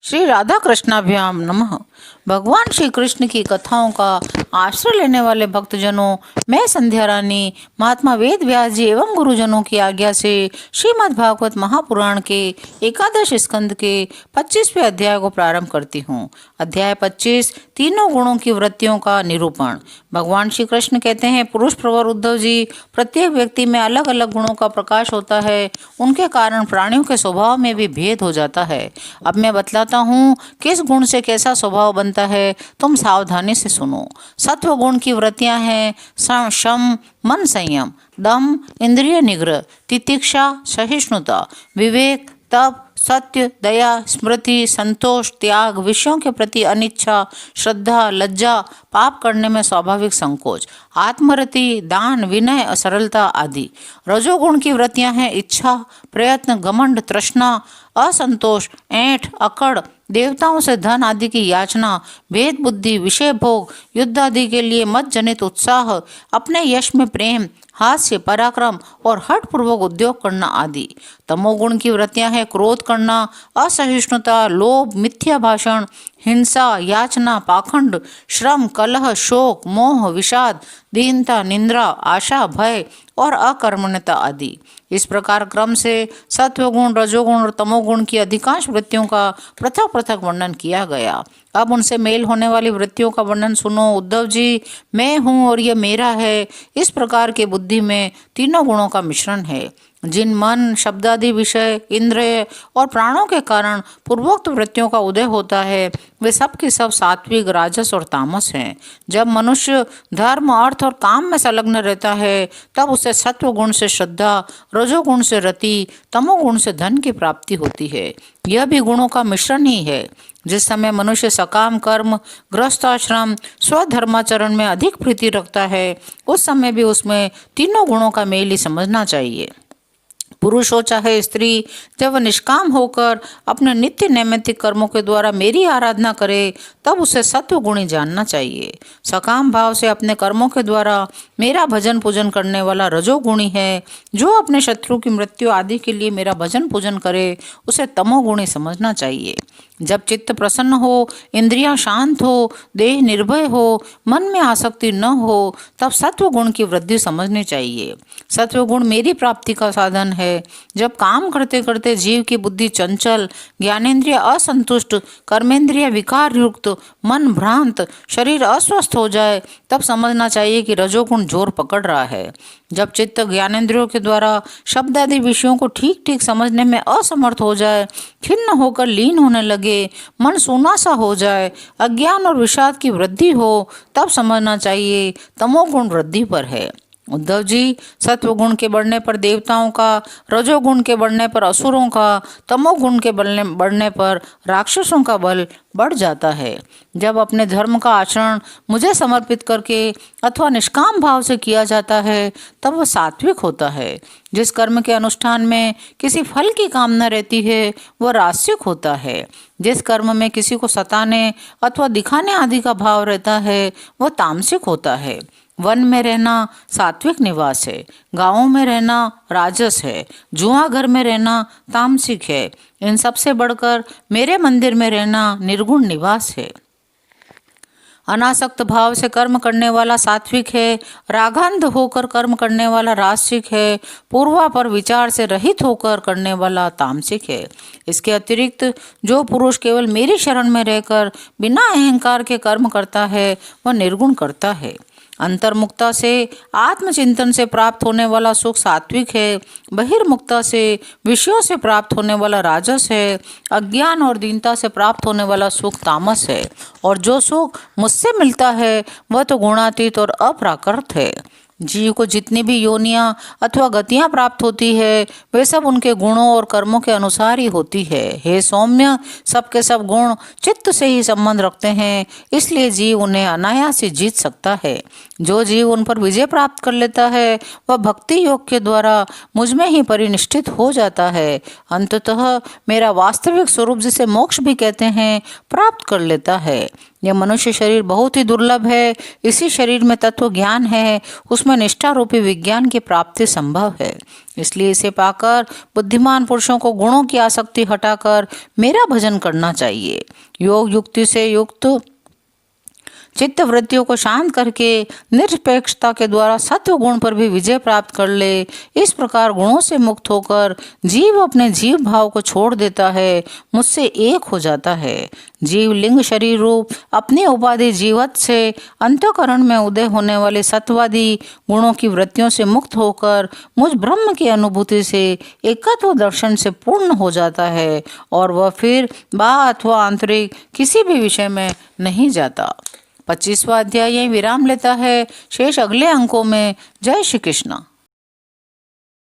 श्री राधा कृष्णाभ्याम नमः। भगवान श्री कृष्ण की कथाओं का आश्रय लेने वाले भक्तजनों, मैं संध्या रानी महात्मा वेद व्यास जी एवं गुरुजनों की आज्ञा से श्रीमद् भागवत महापुराण के एकादश स्कंद के 25वें अध्याय को प्रारंभ करती हूँ। अध्याय 25 तीनों गुणों की वृत्तियों का निरूपण। भगवान श्री कृष्ण कहते हैं, पुरुष प्रवर उद्धव जी, प्रत्येक व्यक्ति में अलग अलग गुणों का प्रकाश होता है। उनके कारण प्राणियों के स्वभाव में भी भेद हो जाता है। अब मैं बतलाता हूँ किस गुण से कैसा स्वभाव बनता है, तुम सावधानी से सुनो। सत्व गुण की वृत्तियां हैं शम, मन संयम, दम, इंद्रिय निग्रह, तितिक्षा, सहिष्णुता, विवेक, तप, सत्य, दया, स्मृति, संतोष, त्याग, विषयों के प्रति अनिच्छा, श्रद्धा, लज्जा, पाप करने में स्वाभाविक संकोच, आत्मरति, दान, विनय, सरलता आदि। रजोगुण की वृत्तियां हैं इच्छा, प्रयत्न, घमंड, तृष्णा, असंतोष, ऐंठ, अकड़, देवताओं से धन आदि की याचना, भेद बुद्धि, विषय भोग, युद्ध आदि के लिए मत जनित उत्साह, अपने यश में प्रेम, हास्य, पराक्रम और हठ पूर्वक उद्योग करना आदि। तमोगुण की वृत्तियां हैं क्रोध करना, असहिष्णुता, लोभ, मिथ्या भाषण, हिंसा, याचना, पाखंड, श्रम, कलह, शोक, मोह, विषाद, दीनता, निंद्रा, आशा, भय और अकर्मण्यता आदि। इस प्रकार क्रम से सत्वगुण, रजोगुण और तमोगुण की अधिकांश वृत्तियों का पृथक पृथक वर्णन किया गया। अब उनसे मेल होने वाली वृत्तियों का वर्णन सुनो। उद्धव जी, मैं हूँ और यह मेरा है, इस प्रकार के बुद्धि में तीनों गुणों का मिश्रण है। जिन मन, शब्दादि विषय, इंद्रिय और प्राणों के कारण पूर्वोक्त वृत्तियों का उदय होता है, वे सब के सब सात्विक, राजस और तामस हैं। जब मनुष्य धर्म, अर्थ और काम में संलग्न रहता है, तब उसे सत्व गुण से श्रद्धा, रजोगुण से रति, तमोगुण से धन की प्राप्ति होती है। यह भी गुणों का मिश्रण ही है। जिस समय मनुष्य सकाम कर्म, गृहस्थाश्रम, स्वधर्माचरण में अधिक प्रीति रखता है, उस समय भी उसमें तीनों गुणों का मेल ही समझना चाहिए। पुरुष हो चाहे स्त्री, जब वह निष्काम होकर अपने नित्य नैमित्तिक कर्मों के द्वारा मेरी आराधना करे, तब उसे सत्व गुणी जानना चाहिए। सकाम भाव से अपने कर्मों के द्वारा मेरा भजन पूजन करने वाला रजोगुणी है। जो अपने शत्रु की मृत्यु आदि के लिए मेरा भजन पूजन करे, उसे तमोगुणी समझना चाहिए। जब चित्त प्रसन्न हो, इंद्रियां शांत हो, देह निर्भय हो, मन में आसक्ति न हो, तब सत्व गुण की वृद्धि समझनी चाहिए। सत्व गुण मेरी प्राप्ति का साधन है। जब काम करते करते जीव की बुद्धि चंचल, ज्ञानेंद्रिय असंतुष्ट, कर्मेंद्रिय विकार युक्त, मन भ्रांत, शरीर अस्वस्थ हो जाए, तब समझना चाहिए कि रजोगुण जोर पकड़ रहा है। जब चित्त ज्ञानेंद्रियों के द्वारा शब्द आदि विषयों को ठीक ठीक समझने में असमर्थ हो जाए, खिन्न होकर लीन होने लगे, मन सूना सा हो जाए, अज्ञान और विषाद की वृद्धि हो, तब समझना चाहिए तमोगुण वृद्धि पर है। उद्धव जी, सत्वगुण के बढ़ने पर देवताओं का, रजोगुण के बढ़ने पर असुरों का, तमोगुण के बढ़ने पर राक्षसों का बल बढ़ जाता है। जब अपने धर्म का आचरण मुझे समर्पित करके अथवा निष्काम भाव से किया जाता है, तब वह सात्विक होता है। जिस कर्म के अनुष्ठान में किसी फल की कामना रहती है, वह रास्यिक होता है। जिस कर्म में किसी को सताने अथवा दिखाने आदि का भाव रहता है, वह तामसिक होता है। वन में रहना सात्विक निवास है, गांवों में रहना राजस है, जुआ घर में रहना तामसिक है। इन सबसे बढ़कर मेरे मंदिर में रहना निर्गुण निवास है। अनासक्त भाव से कर्म करने वाला सात्विक है, रागांध होकर कर्म करने वाला राजसिक है, पूर्वापर विचार से रहित होकर करने वाला तामसिक है। इसके अतिरिक्त जो पुरुष केवल मेरी शरण में रहकर बिना अहंकार के कर्म करता है, वह निर्गुण करता है। अंतर्मुक्ता से, आत्मचिंतन से प्राप्त होने वाला सुख सात्विक है। बहिर्मुक्ता से, विषयों से प्राप्त होने वाला राजस है। अज्ञान और दीनता से प्राप्त होने वाला सुख तामस है। और जो सुख मुझसे मिलता है, वह तो गुणातीत और अप्राकृत है। जीव को जितनी भी योनियां अथवा गतियां प्राप्त होती है, वे सब उनके गुणों और कर्मों के अनुसार ही होती है। हे सौम्य, सबके सब गुण चित्त से ही संबंध रखते हैं, इसलिए जीव उन्हें अनायास ही जीत सकता है। जो जीव उन पर विजय प्राप्त कर लेता है, वह भक्ति योग के द्वारा मुझ में ही परिनिष्ठित हो जाता है। अंततः मेरा वास्तविक स्वरूप, जिसे मोक्ष भी कहते हैं, प्राप्त कर लेता है। यह मनुष्य शरीर बहुत ही दुर्लभ है। इसी शरीर में तत्व ज्ञान है, उसमें निष्ठा रूपी विज्ञान की प्राप्ति संभव है। इसलिए इसे पाकर बुद्धिमान पुरुषों को गुणों की आसक्ति हटाकर मेरा भजन करना चाहिए। योग युक्ति से युक्त चित्त वृत्तियों को शांत करके निरपेक्षता के द्वारा सत्व गुण पर भी विजय प्राप्त कर ले। इस प्रकार गुणों से मुक्त होकर जीव अपने जीव भाव को छोड़ देता है, मुझसे एक हो जाता है। जीव लिंग शरीर रूप अपने उपाधि जीवत से अंतःकरण में उदय होने वाले सत्वादी गुणों की वृत्तियों से मुक्त होकर मुझ ब्रह्म की अनुभूति से एकत्व दर्शन से पूर्ण हो जाता है और वह फिर बाह्य अथवा आंतरिक किसी भी विषय में नहीं जाता। 25वां अध्याय यहीं विराम लेता है। शेष अगले अंकों में। जय श्री कृष्ण।